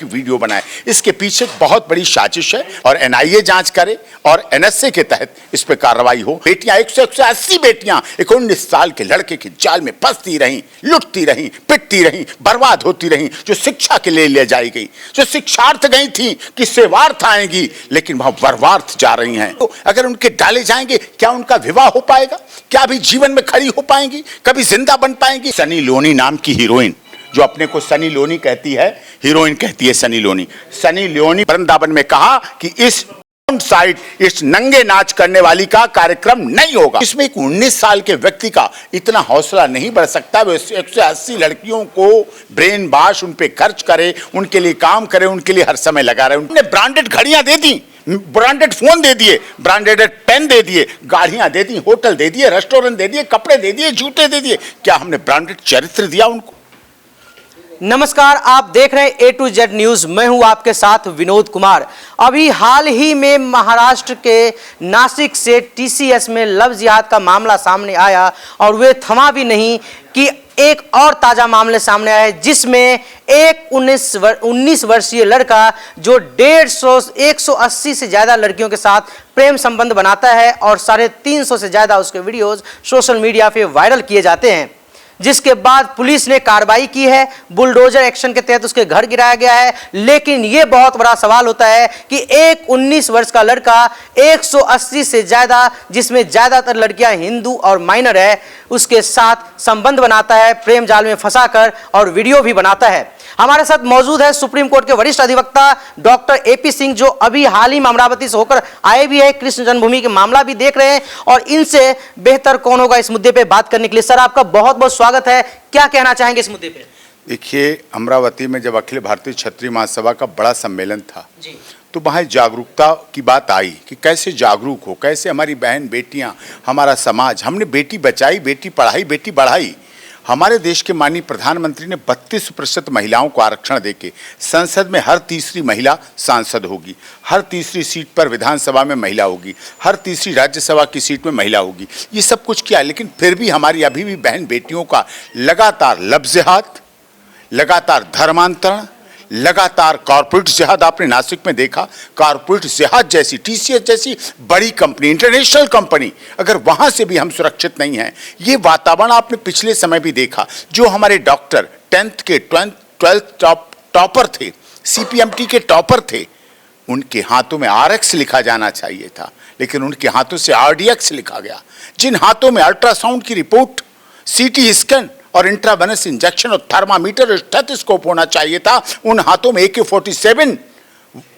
Video बनाए। इसके पीछे बहुत बड़ी साजिश है और एनआईए जांच करे और एनएसए के तहत इस पे कार्रवाई हो। बेटियां 180 बेटियां 19 साल के लड़के के जाल में फंसती रहीं, लुटती रहीं, पिटती रहीं, बर्बाद होती रहीं, जो शिक्षा के लिए ले जाई गई, जो शिक्षार्थ गई थी कि सेवार्थ आएंगी, लेकिन वहां वर्वार्थ जा रही हैं। तो अगर उनके डाले जाएंगे, क्या उनका विवाह हो पाएगा? क्या अभी जीवन में खड़ी हो पाएंगी? कभी जिंदा बन पाएंगी? सनी लियोनी नाम की हीरोइन, जो अपने को सनी लियोनी कहती है, हीरोइन कहती है सनी लियोनी। सनी लियोनी वृंदावन में कहा कि इस साइड इस नंगे नाच करने वाली का कार्यक्रम नहीं होगा। इसमें एक 19 साल के व्यक्ति का इतना हौसला नहीं बढ़ सकता, वो 180 लड़कियों को ब्रेन वॉश उन पे खर्च करे, उनके लिए काम करे, उनके लिए हर समय लगा रहे। उन्होंने ब्रांडेड घड़ियां दे दी, ब्रांडेड फोन दे दिए, ब्रांडेड पेन दे दिए, गाड़ियां दे दी, होटल दे दिए, रेस्टोरेंट दे दिए, कपड़े दे दिए, जूते दे दिए। क्या हमने ब्रांडेड चरित्र दिया उनको? नमस्कार, आप देख रहे हैं A to Z न्यूज। मैं हूं आपके साथ विनोद कुमार। अभी हाल ही में महाराष्ट्र के नासिक से TCS में लव जिहाद का मामला सामने आया और वे थमा भी नहीं कि एक और ताजा मामले सामने आया है, जिसमें एक 19 वर्षीय लड़का जो 180 से ज्यादा लड़कियों के साथ प्रेम संबंध बनाता है और 350 से ज्यादा उसके वीडियोस सोशल मीडिया पे वायरल किए जाते हैं, जिसके बाद पुलिस ने कार्रवाई की है। बुलडोजर एक्शन के तहत उसके घर गिराया गया है। लेकिन यह बहुत बड़ा सवाल होता है कि एक 19 वर्ष का लड़का 180 से ज्यादा, जिसमें ज्यादातर लड़कियां हिंदू और माइनर है, उसके साथ संबंध बनाता है, प्रेम जाल में फंसाकर, और वीडियो भी बनाता है। हमारे साथ मौजूद है सुप्रीम कोर्ट के वरिष्ठ अधिवक्ता डॉक्टर AP सिंह, जो अभी हाल ही में अमरावती से होकर आए भी है, कृष्ण जन्मभूमि के मामला भी देख रहे हैं, और इनसे बेहतर कौन होगा इस मुद्दे पे बात करने के लिए। सर, आपका बहुत बहुत स्वागत है। क्या कहना चाहेंगे इस मुद्दे पे? देखिए, अमरावती में जब अखिल भारतीय क्षत्रिय महासभा का बड़ा सम्मेलन था जी, तो वहाँ जागरूकता की बात आई कि कैसे जागरूक हो, कैसे हमारी बहन बेटियाँ, हमारा समाज, हमने बेटी बचाई, बेटी पढ़ाई, बेटी बढ़ाई। हमारे देश के माननीय प्रधानमंत्री ने 32% महिलाओं को आरक्षण देके संसद में हर तीसरी महिला सांसद होगी, हर तीसरी सीट पर विधानसभा में महिला होगी, हर तीसरी राज्यसभा की सीट में महिला होगी। ये सब कुछ किया, लेकिन फिर भी हमारी अभी भी बहन बेटियों का लगातार लव जिहाद, लगातार धर्मांतरण, लगातार कॉर्पोरेट जिहाद। आपने नासिक में देखा, कॉर्पोरेट जिहाद जैसी TCS जैसी बड़ी कंपनी, इंटरनेशनल कंपनी, अगर वहां से भी हम सुरक्षित नहीं हैं, ये वातावरण आपने पिछले समय भी देखा। जो हमारे डॉक्टर 10th के 12th टॉपर थे, CPMT के टॉपर थे, उनके हाथों में RX लिखा जाना चाहिए था, लेकिन उनके हाथों से RDX लिखा गया। जिन हाथों में अल्ट्रासाउंड की रिपोर्ट, CT स्कैन और इंट्रावेनस इंजेक्शन और थर्मामीटर और स्टेथोस्कोप होना चाहिए था, उन हाथों में AK-47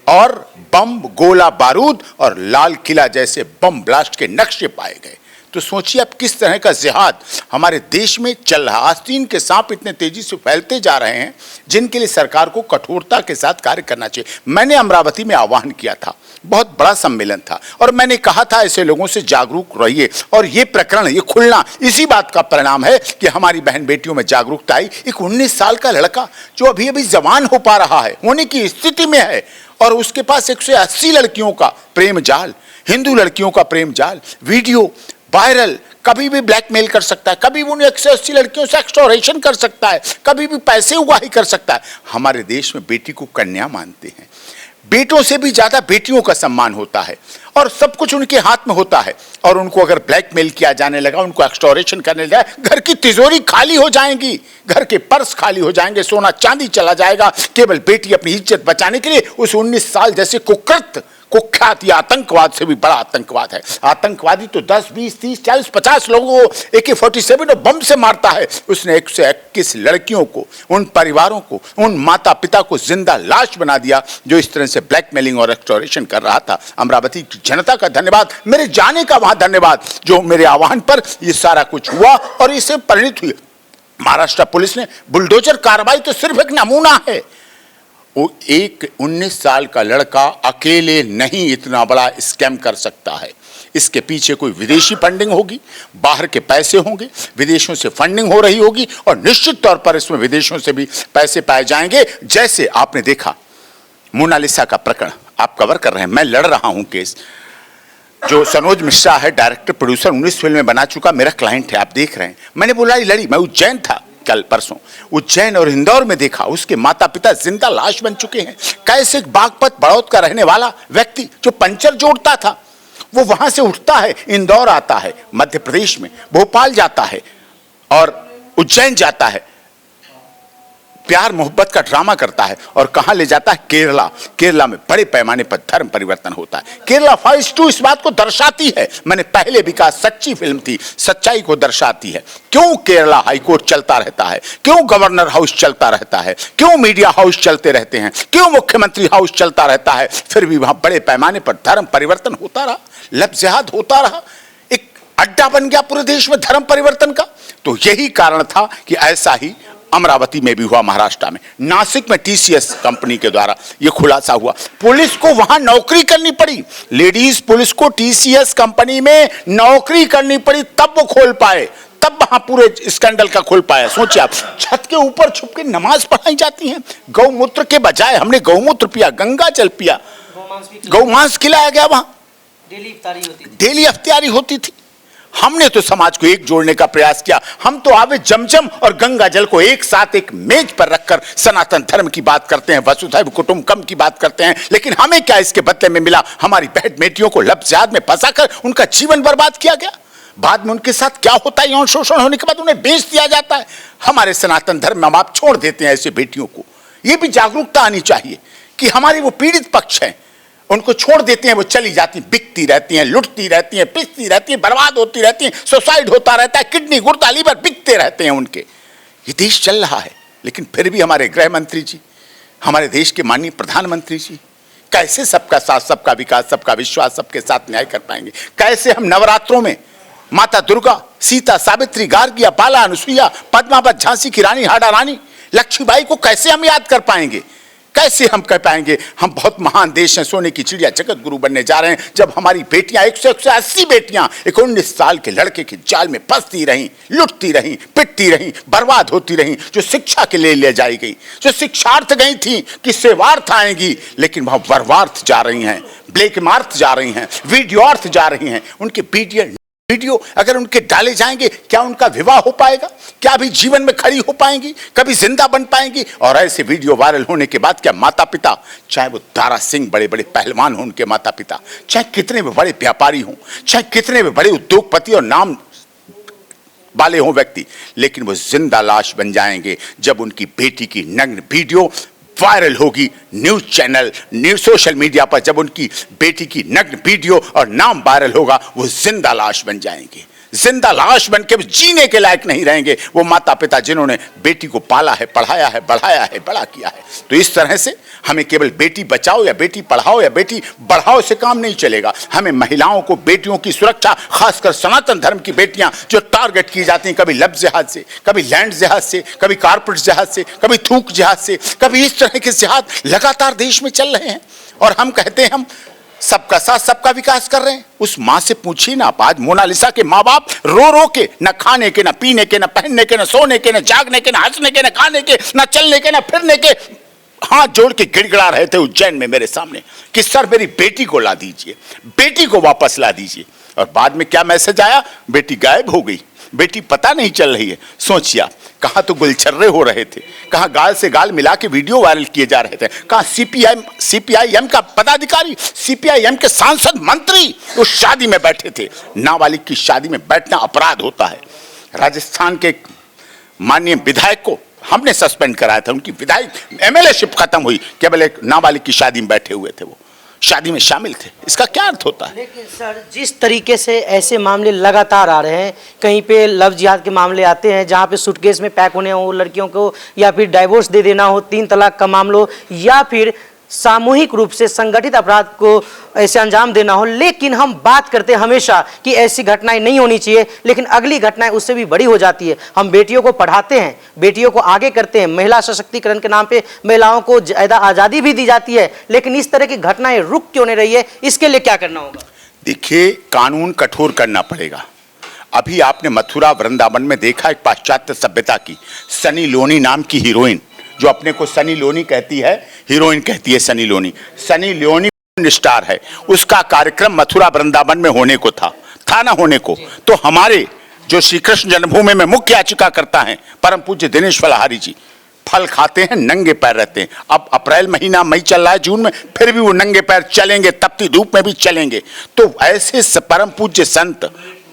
और बम, गोला बारूद और लाल किला जैसे बम ब्लास्ट के नक्शे पाए गए। तो सोचिए अब किस तरह का जिहाद हमारे देश में चल रहा। आस्तीन के सांप इतने तेजी से फैलते जा रहे हैं, जिनके लिए सरकार को कठोरता के साथ कार्य करना चाहिए। मैंने अमरावती में आह्वान किया था, बहुत बड़ा सम्मेलन था, और मैंने कहा था ऐसे लोगों से जागरूक रहिए। और ये प्रकरण, ये खुलना इसी बात का परिणाम है कि हमारी बहन बेटियों में जागरूकता आई। एक 19 साल का लड़का जो अभी अभी जवान हो पा रहा है, होने की स्थिति में है, और उसके पास 180 लड़कियों का प्रेम जाल, हिंदू लड़कियों का प्रेम जाल, वीडियो वायरल, कभी भी ब्लैकमेल कर सकता है, कभी भी उन 180 लड़कियों से एक्सटॉर्शन कर सकता है, कभी भी पैसे उगाही कर सकता है। हमारे देश में बेटी को कन्या मानते हैं, बेटों से भी ज्यादा बेटियों का सम्मान होता है, और सब कुछ उनके हाथ में होता है। और उनको अगर ब्लैकमेल किया जाने लगा, उनको एक्सटॉर्शन करने लगा, घर की तिजोरी खाली हो जाएंगी, घर के पर्स खाली हो जाएंगे, सोना चांदी चला जाएगा, केवल बेटी अपनी इज्जत बचाने के लिए उस 19 साल जैसे कुख्यात या आतंकवाद से भी बड़ा आतंकवाद है। आतंकवादी तो 10, 20, 30, 40, 50 लोगों को AK-47 और बम से मारता है। उसने 121 लड़कियों को, उन परिवारों को, उन माता पिता को जिंदा लाश बना दिया, जो इस तरह से ब्लैकमेलिंग और एक्सटॉर्शन कर रहा था। अमरावती की जनता का धन्यवाद, मेरे जाने का वहां धन्यवाद, जो मेरे आह्वान पर ये सारा कुछ हुआ और इसे परिणित हुई। महाराष्ट्र पुलिस ने बुलडोजर कार्रवाई तो सिर्फ एक नमूना है। वो एक 19 साल का लड़का अकेले नहीं इतना बड़ा स्कैम कर सकता है। इसके पीछे कोई विदेशी फंडिंग होगी, बाहर के पैसे होंगे, विदेशों से फंडिंग हो रही होगी, और निश्चित तौर पर इसमें विदेशों से भी पैसे पाए जाएंगे। जैसे आपने देखा मोनालिसा का प्रकरण आप कवर कर रहे हैं, मैं लड़ रहा हूं केस। जो सनोज मिश्रा है, डायरेक्टर प्रोड्यूसर, 19 फिल्में बना चुका, मेरा क्लाइंट है, आप देख रहे हैं। मैंने बोला लड़ी, मैं उज्जैन था, कल परसों उज्जैन और इंदौर में देखा, उसके माता पिता जिंदा लाश बन चुके हैं। कैसे बागपत बड़ौद का रहने वाला व्यक्ति जो पंचर जोड़ता था, वो वहां से उठता है, इंदौर आता है, मध्य प्रदेश में भोपाल जाता है और उज्जैन जाता है, प्यार मोहब्बत का ड्रामा करता है और कहां ले जाता है? केरला। केरला में बड़े पैमाने पर धर्म परिवर्तन होता है। केरला फाइल्स 2 इस बात को दर्शाती है, मैंने पहले भी कहा सच्ची फिल्म थी, सच्चाई को दर्शाती है। क्यों केरला हाईकोर्ट चलता रहता है, क्यों गवर्नर हाउस चलता रहता है, क्यों मीडिया हाउस चलते रहते हैं, क्यों मुख्यमंत्री हाउस चलता रहता है, फिर भी वहां बड़े पैमाने पर धर्म परिवर्तन होता रहा, लब जिहाद होता रहा, एक अड्डा बन गया पूरे देश में धर्म परिवर्तन का। तो यही कारण था कि ऐसा ही अमरावती में भी हुआ, महाराष्ट्र में, नासिक में टीसीएस कंपनी के द्वारा यह खुलासा हुआ। पुलिस को वहां नौकरी करनी पड़ी, लेडीज पुलिस को टीसीएस कंपनी में नौकरी करनी पड़ी, तब वो खोल पाए, तब वहां पूरे स्कैंडल का खुल पाया। सोचिए आप, छत के ऊपर छुप के नमाज पढ़ाई जाती है, गौमूत्र के बजाय हमने गौमूत्र पिया, गंगा जल पिया, गौमांस खिलाया गया, वहां डेली इफ्तारी होती थी। हमने तो समाज को एक जोड़ने का प्रयास किया। हम तो आवे जमजम और गंगा जल को एक साथ एक मेज पर रखकर सनातन धर्म की बात करते हैं, वसुधैव कुटुंबकम की बात करते हैं, लेकिन हमें क्या इसके बदले में मिला? हमारी बहन बेटियों को लब जिहाद में फंसाकर उनका जीवन बर्बाद किया गया। बाद में उनके साथ क्या होता है? यौन शोषण होने के बाद उन्हें बेच दिया जाता है। हमारे सनातन धर्म में आप छोड़ देते हैं ऐसे बेटियों को। यह भी जागरूकता आनी चाहिए कि हमारी वो पीड़ित पक्ष है, उनको छोड़ देते हैं, वो चली जाती, बिकती रहती हैं, लुटती रहती हैं, पिसती रहती हैं, बर्बाद होती रहती हैं, सुसाइड होता रहता है, किडनी गुर्दा लीवर बिकते रहते हैं उनके। ये देश चल रहा है, लेकिन फिर भी हमारे गृह मंत्री जी, हमारे देश के माननीय प्रधानमंत्री जी कैसे सबका साथ, सबका विकास, सबका विश्वास, सबके साथ न्याय कर पाएंगे? कैसे हम नवरात्रों में माता दुर्गा, सीता, सावित्री, गार्गिया, बाला, अनुसुईया, पद्मावत, झांसी की रानी, हाड़ा रानी, लक्ष्मीबाई को कैसे हम याद कर पाएंगे? कैसे हम कह पाएंगे हम बहुत महान देश हैं, सोने की चिड़िया, जगत गुरु बनने जा रहे हैं, जब हमारी बेटियां 180 बेटियां एक 19 साल के लड़के के जाल में फंसती रहीं, लुटती रहीं, पिटती रहीं, बर्बाद होती रहीं, जो शिक्षा के लिए ले जाई गई, जो शिक्षार्थ गई थी कि सेवार्थ आएंगी, लेकिन वहां वरवार्थ जा रही हैं, ब्लैक मार्थ जा रही हैं, वीडियोर्थ जा रही हैं। उनके वीडियो अगर उनके डाले जाएंगे, क्या उनका विवाह हो पाएगा? क्या भी जीवन में खड़ी हो पाएंगी? कभी जिंदा बन पाएंगी? और ऐसे वीडियो वायरल होने के बाद क्या माता पिता, चाहे वो दारा सिंह बड़े बड़े पहलवान हो उनके माता पिता, चाहे कितने भी बड़े व्यापारी हों, चाहे कितने भी बड़े उद्योगपति और नाम वाले हों व्यक्ति, लेकिन वो जिंदा लाश बन जाएंगे जब उनकी बेटी की नग्न वीडियो वायरल होगी news channel, news social media पर। जब उनकी बेटी की नग्न वीडियो और नाम वायरल होगा, वो जिंदा लाश बन जाएंगे, जिंदा लाश बन के जीने के लायक नहीं रहेंगे वो माता पिता जिन्होंने बेटी को पाला है, पढ़ाया है, बढ़ाया है, बड़ा किया है। तो इस तरह से हमें केवल बेटी बचाओ या बेटी पढ़ाओ या बेटी बढ़ाओ से काम नहीं चलेगा। हमें महिलाओं को, बेटियों की सुरक्षा, खासकर सनातन धर्म की बेटियां जो टारगेट की जाती हैं, कभी लब जिहाद से, कभी लैंड जिहाद से, कभी कारपेट जिहाद से, कभी थूक जिहाद से, कभी इस तरह के जिहाद लगातार देश में चल रहे हैं। और हम कहते हैं हम सबका साथ, सबका विकास कर रहे हैं। उस मां से पूछिए ना, आज मोनालिसा के माँ बाप रो रो के, न खाने के, न पीने के, न पहनने के, न सोने के, न जागने के, न हंसने के, न खाने के, न चलने के, न फिरने के, हाथ जोड़ के गिड़गिड़ा रहे थे उज्जैन में मेरे सामने कि सर मेरी बेटी को ला दीजिए, बेटी को वापस ला दीजिए। और बाद में क्या मैसेज आया? बेटी गायब हो गई, बेटी पता नहीं चल रही है। सोचिए आप, कहाँ तो गुलछर्रे हो रहे थे, कहाँ गाल से गाल मिला के वीडियो वायरल किए जा रहे थे, कहाँ सीपीआईएम का पदाधिकारी, सीपीआईएम के सांसद, मंत्री उस शादी में बैठे थे। नाबालिग की शादी में बैठना अपराध होता है। राजस्थान के माननीय विधायक को हमने सस्पेंड कराया था, उनकी विधायक एमएलएशिप खत्म हुई, केवल एक नाबालिग की शादी में बैठे हुए थे, वो शादी में शामिल थे। इसका क्या अर्थ होता है? लेकिन सर, जिस तरीके से ऐसे मामले लगातार आ रहे हैं, कहीं पे लव जिहाद के मामले आते हैं जहां पे सूटकेस में पैक होने हो लड़कियों को, या फिर डाइवोर्स दे देना हो, 3 तलाक का मामला हो, या फिर सामूहिक रूप से संगठित अपराध को ऐसे अंजाम देना हो, लेकिन हम बात करते हैं हमेशा कि ऐसी घटनाएं नहीं होनी चाहिए, लेकिन अगली घटनाएं उससे भी बड़ी हो जाती है। हम बेटियों को पढ़ाते हैं, बेटियों को आगे करते हैं, महिला सशक्तिकरण के नाम पे महिलाओं को ज़्यादा आज़ादी भी दी जाती है, लेकिन इस तरह की घटनाएं रुक क्यों नहीं रही है? इसके लिए क्या करना होगा? देखिए, कानून कठोर करना पड़ेगा। अभी आपने मथुरा वृंदावन में देखा एक पाश्चात्य सभ्यता की सनी लियोनी नाम की हीरोइन, जो अपने को सनी लियोनी कहती है, हीरोइन कहती है Sunny Leone. Sunny Leone star है, उसका कार्यक्रम मथुरा वृंदावन में होने को था ना होने को। तो हमारे जो श्री कृष्ण जन्मभूमि में मुख्य याचिका करता है परम पूज्य दिनेश फलाहारी जी, फल खाते हैं, नंगे पैर रहते हैं। अब अप्रैल महीना, मई चल रहा है, जून में, फिर भी वो नंगे पैर चलेंगे, तपती धूप में भी चलेंगे। तो ऐसे परम पूज्य संत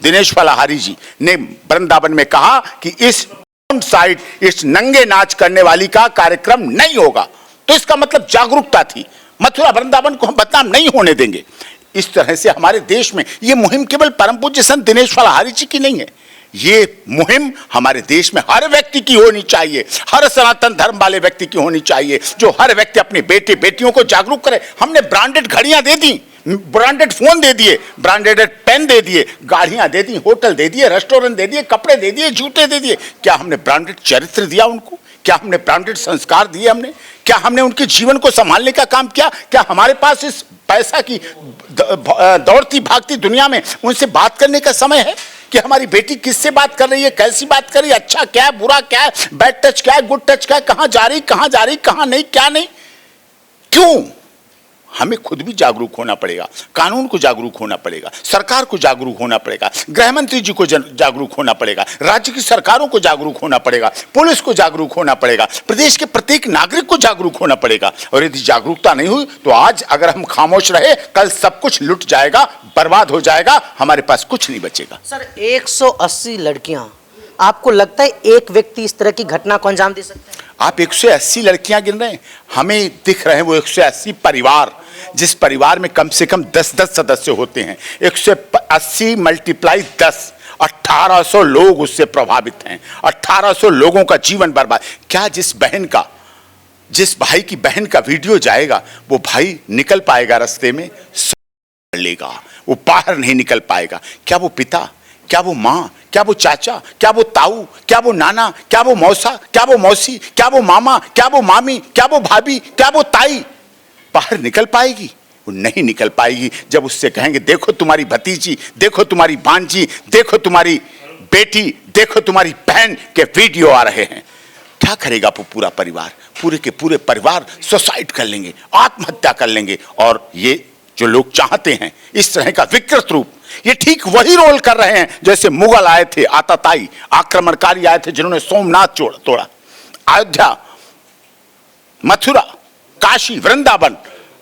दिनेश फलाहारी जी ने वृंदावन में कहा कि इस साइड इस नंगे नाच करने वाली का कार्यक्रम नहीं होगा। तो इसका मतलब जागरूकता थी, मथुरा वृंदावन को हम बदनाम नहीं होने देंगे। इस तरह से हमारे देश में ये मुहिम केवल परम पूज्य संत दिनेश फलाहारी जी की नहीं है, ये मुहिम हमारे देश में हर व्यक्ति की होनी चाहिए, हर सनातन धर्म वाले व्यक्ति की होनी चाहिए, जो हर व्यक्ति अपने बेटे बेटियों को जागरूक करे। हमने ब्रांडेड घड़ियां दे दी, ब्रांडेड फोन दे दिए, ब्रांडेड पेन दे दिए, गाड़ियां दे दी, होटल दे दिए, रेस्टोरेंट दे दिए, कपड़े दे दिए, जूते दे दिए। क्या हमने ब्रांडेड चरित्र दिया उनको? क्या हमने ब्रांडेड संस्कार दिए? क्या हमने उनके जीवन को संभालने का काम किया? क्या हमारे पास इस पैसा की दौड़ती भागती दुनिया में उनसे बात करने का समय है कि हमारी बेटी किससे बात कर रही है, कैसी बात कर रही है, अच्छा क्या है, बुरा क्या है, बैड टच क्या है, गुड टच क्या है, कहां जा रही, कहां नहीं, क्या नहीं? क्यों? हमें खुद भी जागरूक होना पड़ेगा, कानून को जागरूक होना पड़ेगा, सरकार को जागरूक होना पड़ेगा, गृह मंत्री जी को जागरूक होना पड़ेगा, राज्य की सरकारों को जागरूक होना पड़ेगा, पुलिस को जागरूक होना पड़ेगा, प्रदेश के प्रत्येक नागरिक को जागरूक होना पड़ेगा। और यदि जागरूकता नहीं हुई तो आज अगर हम खामोश रहे, कल सब कुछ लुट जाएगा, बर्बाद हो जाएगा, हमारे पास कुछ नहीं बचेगा। सर, 180 लड़कियां, आपको लगता है एक व्यक्ति इस तरह की घटना को अंजाम दे सकता है? आप 180 लड़कियां गिन रहे हैं, हमें दिख रहे हैं वो 180 परिवार, जिस परिवार में कम से कम 10-10 सदस्य होते हैं। 180 मल्टीप्लाई 10, 1800 लोग उससे प्रभावित हैं, 1800 लोगों का जीवन बर्बाद। क्या जिस भाई की बहन का वीडियो जाएगा वो भाई निकल पाएगा रास्ते में? लेगा, वो बाहर नहीं निकल पाएगा। क्या वो पिता, क्या वो माँ, क्या वो चाचा, क्या वो ताऊ, क्या वो नाना, क्या वो मौसा, क्या वो मौसी, क्या वो मामा, क्या वो मामी, क्या वो भाभी, क्या वो ताई बाहर निकल पाएगी? वो नहीं निकल पाएगी। जब उससे कहेंगे देखो तुम्हारी भतीजी, देखो तुम्हारी भांजी, देखो तुम्हारी बेटी, देखो तुम्हारी बहन के वीडियो आ रहे हैं, क्या करेगा वो पूरा परिवार? पूरे के पूरे परिवार सुसाइड कर लेंगे, आत्महत्या कर लेंगे। और ये जो लोग चाहते हैं इस तरह का विकृत रूप, ये ठीक वही रोल कर रहे हैं जैसे मुगल आए थे, आतताई आक्रमणकारी आए थे जिन्होंने सोमनाथ तोड़ा। अयोध्या, मथुरा, काशी, वृंदावन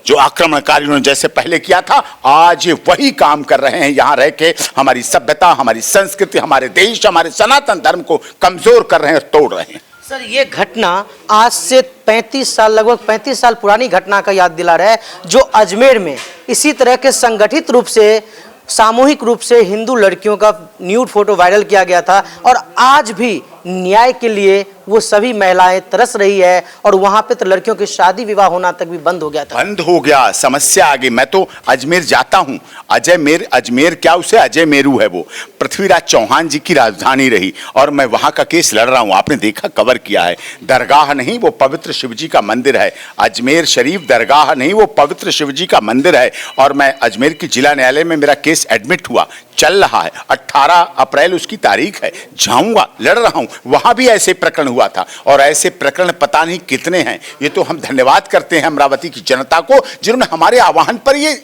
जो आक्रमणकारियों ने जैसे पहले किया था, आज ये वही काम कर रहे हैं। यहां रह के हमारी सभ्यता, हमारी संस्कृति, हमारे देश, हमारे सनातन धर्म को कमजोर कर रहे हैं, तोड़ रहे हैं। सर, ये घटना आज से 35 साल, लगभग 35 साल पुरानी घटना का याद दिला रहा है, जो अजमेर में इसी तरह के संगठित रूप से, सामूहिक रूप से हिंदू लड़कियों का न्यूड फोटो वायरल किया गया था। और आज भी न्याय के लिए वो सभी महिलाएं तरस रही है, और वहां पे तो लड़कियों की शादी विवाह होना तक भी बंद हो गया था। बंद हो गया, समस्या आ गई। मैं तो अजमेर जाता हूं, अजमेर क्या, उसे अजय मेरू है, वो पृथ्वीराज चौहान जी की राजधानी रही, और मैं वहां का केस लड़ रहा हूं। आपने देखा, कवर किया है। दरगाह नहीं, वो पवित्र शिव जी का मंदिर है। अजमेर शरीफ दरगाह नहीं, वो पवित्र शिव जी का मंदिर है। और मैं अजमेर की जिला न्यायालय में मेरा केस एडमिट हुआ, चल रहा है, 18 अप्रैल उसकी तारीख है, जाऊंगा, लड़ रहा हूं। वहां भी ऐसे प्रकरण हुआ था, और ऐसे प्रकरण पता नहीं कितने हैं। ये तो हम धन्यवाद करते हैं अमरावती की जनता को, जिन्होंने हमारे आह्वान पर ये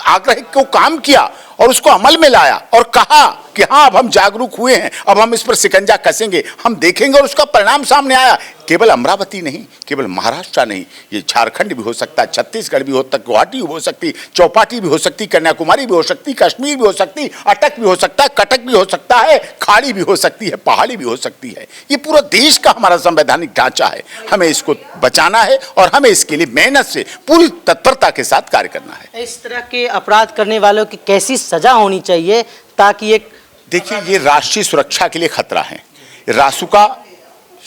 आग्रह को काम किया और उसको अमल में लाया और कहा कि हाँ, अब हम जागरूक हुए हैं, अब हम इस पर शिकंजा कसेंगे, हम देखेंगे, और उसका परिणाम सामने आया। केवल अमरावती नहीं, केवल महाराष्ट्र नहीं, ये झारखंड भी हो सकता है, छत्तीसगढ़ भी हो सकता, गुवाहाटी भी हो सकती, चौपाटी भी हो सकती, कन्याकुमारी भी हो सकती, कश्मीर भी हो सकती, अटक भी हो सकता है, कटक भी हो सकता है, खाड़ी भी हो सकती है, पहाड़ी भी हो सकती है। ये पूरा देश का हमारा संवैधानिक ढांचा है, हमें इसको बचाना है और हमें इसके लिए मेहनत से पूरी तत्परता के साथ कार्य करना है। इस तरह के अपराध करने वालों की कैसी सजा होनी चाहिए ताकि एक, देखिए, ये राष्ट्रीय सुरक्षा के लिए खतरा है। रासुका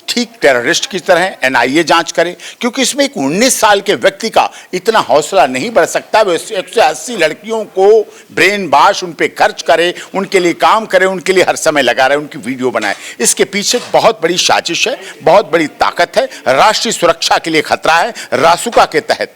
ठीक टेररिस्ट की तरह एनआईए जांच करे, क्योंकि इसमें एक 19 साल के व्यक्ति का इतना हौसला नहीं बढ़ सकता। वो 180 लड़कियों को ब्रेन वॉश, उन पे खर्च करे, उनके लिए काम करे, उनके लिए हर समय लगा रहे, उनकी वीडियो बनाए। इसके पीछे बहुत बड़ी साजिश है, बहुत बड़ी ताकत है, राष्ट्रीय सुरक्षा के लिए खतरा है। रासुका के तहत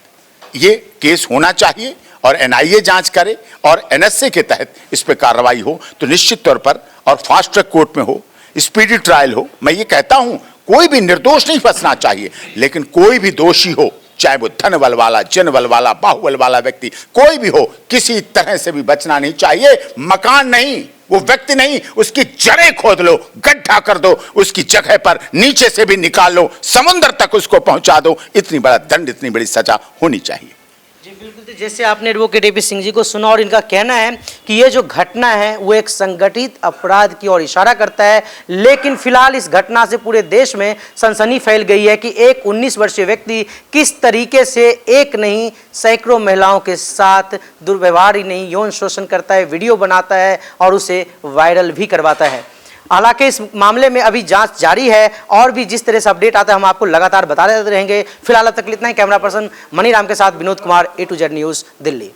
ये केस होना चाहिए और एनआईए जांच करे और एनएसए के तहत इस पर कार्रवाई हो तो निश्चित तौर पर, और फास्ट ट्रैक कोर्ट में हो, स्पीडी ट्रायल हो। मैं ये कहता हूं, कोई भी निर्दोष नहीं फंसना चाहिए, लेकिन कोई भी दोषी हो, चाहे वो धन बल वाला, जन बल वाला, बाहुबल वाला व्यक्ति कोई भी हो, किसी तरह से भी बचना नहीं चाहिए। मकान नहीं, वो व्यक्ति नहीं, उसकी जड़ें खोद लो, गड्ढा कर दो, उसकी जगह पर नीचे से भी निकाल लो, समुद्र तक उसको पहुंचा दो। इतनी बड़ा दंड, इतनी बड़ी सजा होनी चाहिए। जी बिल्कुल, तो जैसे आपने एडवोकेट एपी सिंह जी को सुना और इनका कहना है कि ये जो घटना है वो एक संगठित अपराध की ओर इशारा करता है, लेकिन फिलहाल इस घटना से पूरे देश में सनसनी फैल गई है कि एक 19 वर्षीय व्यक्ति किस तरीके से एक नहीं सैकड़ों महिलाओं के साथ दुर्व्यवहार ही नहीं यौन शोषण करता है, वीडियो बनाता है और उसे वायरल भी करवाता है। हालांकि इस मामले में अभी जांच जारी है और भी जिस तरह से अपडेट आता है हम आपको लगातार बताते रहेंगे। फिलहाल अब तक इतना ही। कैमरा पर्सन मनीराम के साथ Vinod Kumar, A to Z news, Delhi.